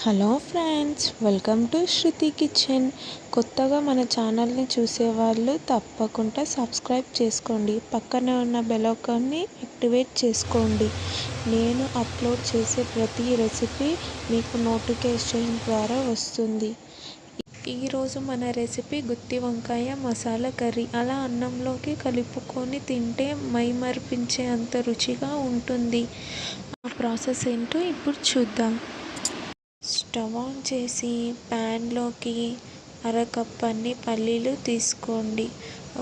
Hello friends, welcome to Shruti kitchen. కొత్తగా మన ఛానల్ని చూసేవాళ్ళు తప్పకుండా సబ్స్క్రైబ్ చేసుకోండి. పక్కనే ఉన్న బెల్ ఐకాన్ని యాక్టివేట్ చేసుకోండి. నేను అప్లోడ్ చేసే ప్రతి రెసిపీ మీకు నోటిఫికేషన్ ద్వారా వస్తుంది. ఈరోజు మన రెసిపీ గుత్తి వంకాయ మసాలా కర్రీ. అలా అన్నంలోకి కలుపుకొని తింటే మైమరిపించే అంత రుచిగా ఉంటుంది. ఆ ప్రాసెస్ ఏంటో ఇప్పుడు చూద్దాం. స్టవ్ ఆన్ చేసి ప్యాన్లోకి అరకప్పు అన్ని పల్లీలు తీసుకోండి.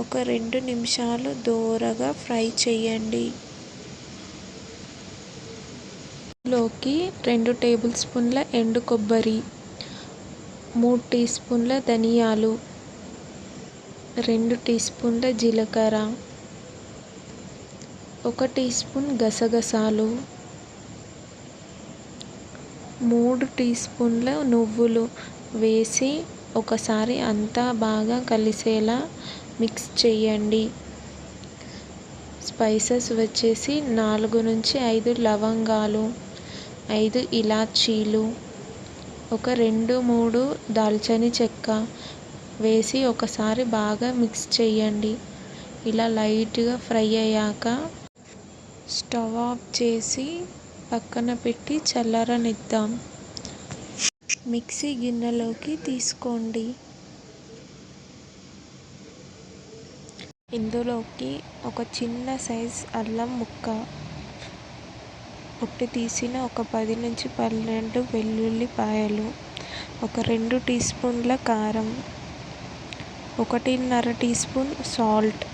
ఒక 2 నిమిషాలు దోరగా ఫ్రై చేయండి. లోకి 2 టేబుల్ స్పూన్ల ఎండు కొబ్బరి, 3 టీ స్పూన్ల ధనియాలు, 2 టీ స్పూన్ల జీలకర్ర, 1 టీ స్పూన్ గసగసాలు, 3 టీ స్పూన్ల నువ్వులు వేసి ఒకసారి అంతా బాగా కలిసేలా మిక్స్ చేయండి. స్పైసెస్ వచ్చేసి 4 నుంచి 5 లవంగాలు, 5 ఇలాచీలు, ఒక 2-3 దాల్చిన చెక్క వేసి ఒకసారి బాగా మిక్స్ చేయండి. ఇలా లైట్గా ఫ్రై అయ్యాక స్టవ్ ఆఫ్ చేసి పక్కన పెట్టి చల్లారనిద్దాం. మిక్సీ గిన్నెలోకి తీసుకోండి. ఇందులోకి ఒక చిన్న సైజ్ అల్లం ముక్క, పొట్టు తీసిన ఒక 10 నుంచి 12 వెల్లుల్లిపాయలు, ఒక 2 టీ స్పూన్ల కారం, 1.5 టీ స్పూన్ సాల్ట్,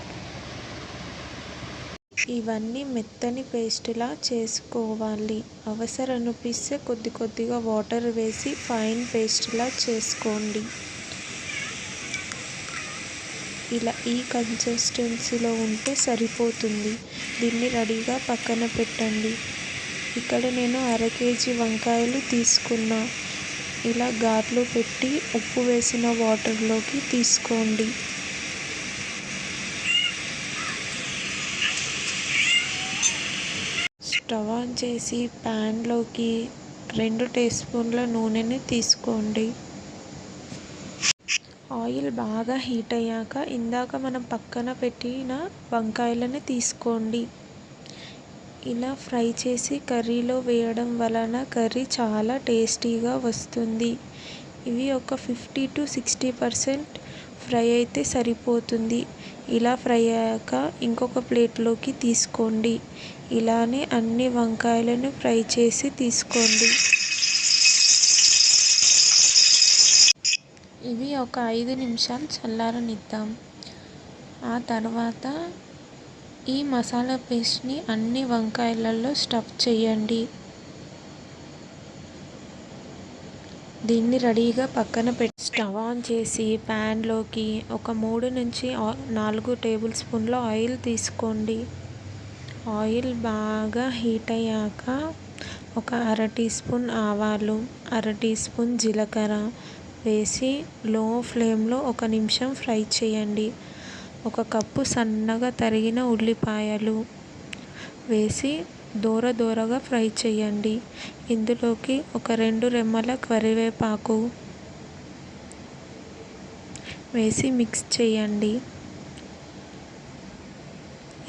ఇవన్నీ మెత్తని పేస్టులా చేసుకోవాలి. అవసరం అనిపిస్తే కొద్దిగా వాటర్ వేసి ఫైన్ పేస్టులా చేసుకోండి. ఇలా ఈ కన్సిస్టెన్సీలో ఉంటే సరిపోతుంది. దీన్ని రెడీగా పక్కన పెట్టండి. ఇక్కడ నేను 1/2 కేజీ వంకాయలు తీసుకున్నా. ఇలా ఘాట్లు పెట్టి ఉప్పు వేసిన వాటర్లోకి తీసుకోండి. స్టవ్ ఆన్ చేసి ప్యాన్లోకి 2 టీ స్పూన్ల నూనెని తీసుకోండి. ఆయిల్ బాగా హీట్ అయ్యాక ఇందాక మనం పక్కన పెట్టిన వంకాయలను తీసుకోండి. ఇలా ఫ్రై చేసి కర్రీలో వేయడం వలన కర్రీ చాలా టేస్టీగా వస్తుంది. ఇవి ఒక 50 to 60% ఫ్రై అయితే సరిపోతుంది. ఇలా ఫ్రై అయ్యాక ఇంకొక ప్లేట్లోకి తీసుకోండి. ఇలానే అన్ని వంకాయలను ఫ్రై చేసి తీసుకోండి. ఇవి ఒక 5 నిమిషాలు చల్లారనిద్దాం. ఆ తర్వాత ఈ మసాలా పేస్ట్ని అన్ని వంకాయలలో స్టఫ్ చేయండి. దీన్ని రెడీగా పక్కన పెట్టి స్టవ్ ఆన్ చేసి ప్యాన్లోకి ఒక 3 నుంచి 4 టేబుల్ స్పూన్ల ఆయిల్ తీసుకోండి. ఆయిల్ బాగా హీట్ అయ్యాక ఒక 1/2 టీ స్పూన్ ఆవాలు, 1/2 టీ స్పూన్ జీలకర్ర వేసి లో ఫ్లేమ్లో 1 నిమిషం ఫ్రై చేయండి. 1 కప్పు సన్నగా తరిగిన ఉల్లిపాయలు వేసి దోరగా ఫ్రై చేయండి. ఇందులోకి ఒక 2 రెమ్మల కరివేపాకు వేసి మిక్స్ చేయండి.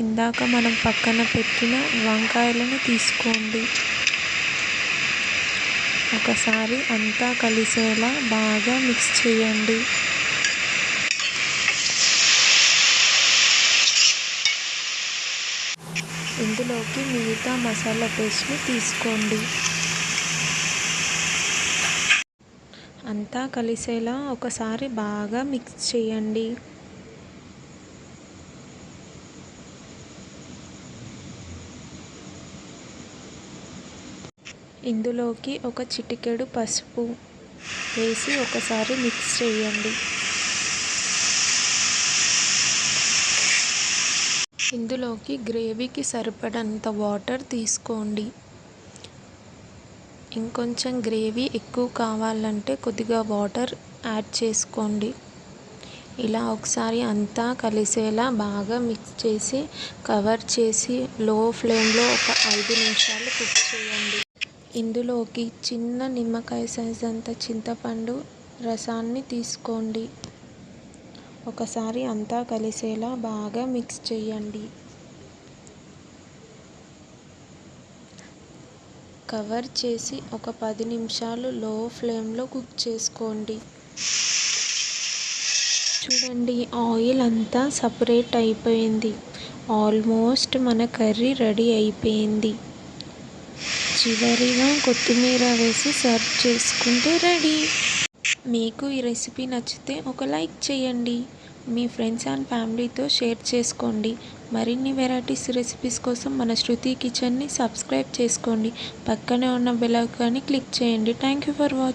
ఇందాక మనం పక్కన పెట్టిన వంకాయలను తీసుకోండి. ఒకసారి అంతా కలిసేలా బాగా మిక్స్ చేయండి. ఇందులోకి మిగతా మసాలా పేస్ట్ని తీసుకోండి. అంతా కలిసేలా ఒకసారి బాగా మిక్స్ చేయండి. ఇందులోకి ఒక చిటికెడు పసుపు వేసి ఒకసారి మిక్స్ చేయండి. ఇందులోకి గ్రేవీకి సరిపడంత వాటర్ తీసుకోండి. ఇంకొంచెం గ్రేవీ ఎక్కువ కావాలంటే కొద్దిగా వాటర్ యాడ్ చేసుకోండి. ఇలా ఒకసారి అంతా కలిసేలా బాగా మిక్స్ చేసి కవర్ చేసి లో ఫ్లేమ్లో ఒక 5 నిమిషాలు కుక్ చేయండి. ఇందులోకి చిన్న నిమ్మకాయ సైజ్ అంత చింతపండు రసాన్ని తీసుకోండి. ఒకసారి అంతా కలిసేలా బాగా మిక్స్ చేయండి. కవర్ చేసి ఒక 10 నిమిషాలు లో ఫ్లేమ్లో కుక్ చేసుకోండి. చూడండి, ఆయిల్ అంతా సపరేట్ అయిపోయింది. ఆల్మోస్ట్ మన కర్రీ రెడీ అయిపోయింది. చివరిగా కొత్తిమీర వేసి సర్వ్ చేసుకుంటే రెడీ. మీకు ఈ రెసిపీ నచ్చితే ఒక లైక్ చేయండి. మీ ఫ్రెండ్స్ అండ్ ఫ్యామిలీతో షేర్ చేసుకోండి. మరిన్ని వెరైటీస్ రెసిపీస్ కోసం మన శృతి కిచెన్ని సబ్స్క్రైబ్ చేసుకోండి. పక్కనే ఉన్న బెల్ ఐకాన్ని క్లిక్ చేయండి. Thank you for watching.